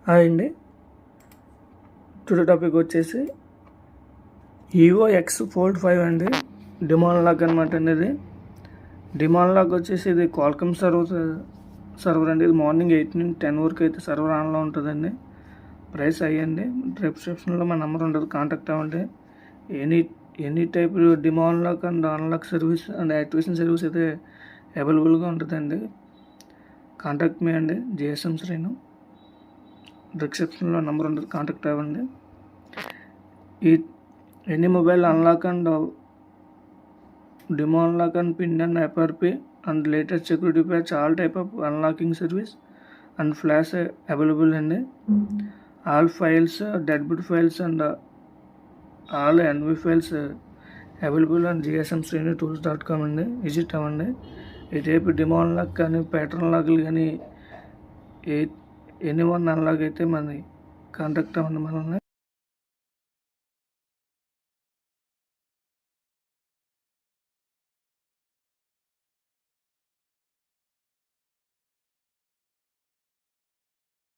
Hi అండి. Today topic వచ్చేసి EO X fold 5 అండి. డిమాండ్ లాక్ అనమాట అండి. ఇది డిమాండ్ లాక్ వచ్చేసి ఇది క్వాల్కమ్ సర్వర్ అండి. ఇది మార్నింగ్ 8 నుంచి 10 వరకు అయితే సర్వర్ ఆన్లో ఉంటుందండి. ప్రైస్ అయ్యండి. డిస్క్రిప్షన్లో మా నెంబర్ ఉంటుంది, కాంటాక్ట్ అవ్వండి. Any type demand lock and unlock service and activation service అయితే అవైలబుల్గా ఉంటుందండి. కాంటాక్ట్ మీ అండి, జిఎస్ఎం శ్రీను. డిస్క్రిప్షన్లో నెంబర్ ఉంటుంది, కాంటాక్ట్ అవ్వండి. ఈ any mobile unlock and demo unlock and PIN and FRP and latest security patch all type of unlocking service and flash available అండి. All files, dead boot files and all NV files available and GSM Srinu tools.com అండి. Visit అవ్వండి. ఈ type demo unlock కానీ pattern లాక్లు కానీ any one unlock అయితే మనని contact అవ్వండి మనల్ని.